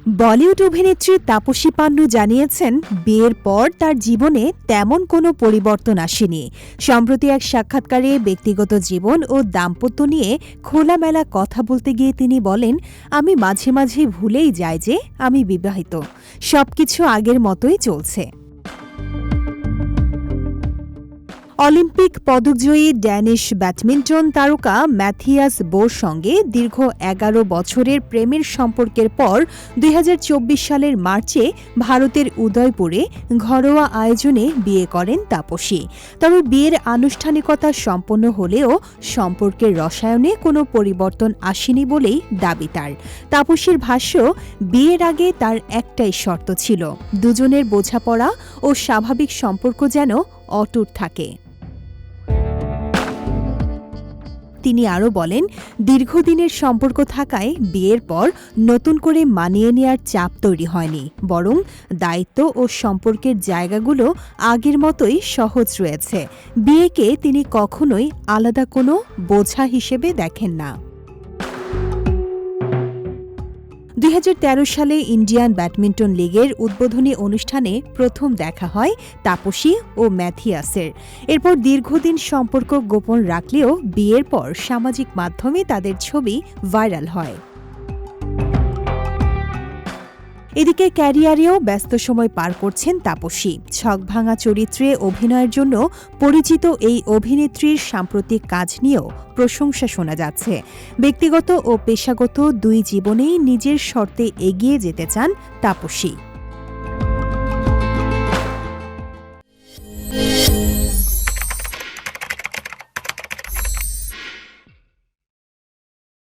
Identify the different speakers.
Speaker 1: বলিউড অভিনেত্রী তাপসী পান্নু জানিয়েছেন, বিয়ের পর তার জীবনে তেমন কোনো পরিবর্তন আসেনি। সম্প্রতি এক সাক্ষাৎকারে ব্যক্তিগত জীবন ও দাম্পত্য নিয়ে খোলামেলা কথা বলতে গিয়ে তিনি বলেন, আমি মাঝে মাঝে ভুলেই যাই যে আমি বিবাহিত। সবকিছু আগের মতোই চলছে। অলিম্পিক পদকজয়ী ড্যানিশ ব্যাডমিন্টন তারকা ম্যাথিয়াস বোর সঙ্গে দীর্ঘ ১১ বছরের প্রেমের সম্পর্কের পর ২০২৪ সালের মার্চে ভারতের উদয়পুরে ঘরোয়া আয়োজনে বিয়ে করেন তাপসী। তবে বিয়ের আনুষ্ঠানিকতা সম্পন্ন হলেও সম্পর্কের রসায়নে কোনো পরিবর্তন আসেনি বলেই দাবি তার। তাপসীর ভাষ্য, বিয়ের আগে তার একটাই শর্ত ছিল, দুজনের বোঝাপড়া ও স্বাভাবিক সম্পর্ক যেন অটুট থাকে। তিনি আরও বলেন, দীর্ঘদিনের সম্পর্ক থাকায় বিয়ের পর নতুন করে মানিয়ে নেওয়ার চাপ তৈরি হয়নি, বরং দায়িত্ব ও সম্পর্কের জায়গাগুলো আগের মতোই সহজ রয়েছে। বিয়েকে তিনি কখনোই আলাদা কোনো বোঝা হিসেবে দেখেন না। ২০১৩ সালে ইন্ডিয়ান ব্যাডমিন্টন লিগের উদ্বোধনী অনুষ্ঠানে প্রথম দেখা হয় তাপসী ও ম্যাথিয়াসের। এরপর দীর্ঘদিন সম্পর্ক গোপন রাখলেও বিয়ের পর সামাজিক মাধ্যমে তাদের ছবি ভাইরাল হয়। এদিকে ক্যারিয়ারেও ব্যস্ত সময় পার করছেন তাপসী। ছকভাঙা চরিত্রে অভিনয়ের জন্য পরিচিত এই অভিনেত্রীর সাম্প্রতিক কাজ নিয়েও প্রশংসা শোনা যাচ্ছে। ব্যক্তিগত ও পেশাগত দুই জীবনেই নিজের শর্তে এগিয়ে যেতে চান তাপসী।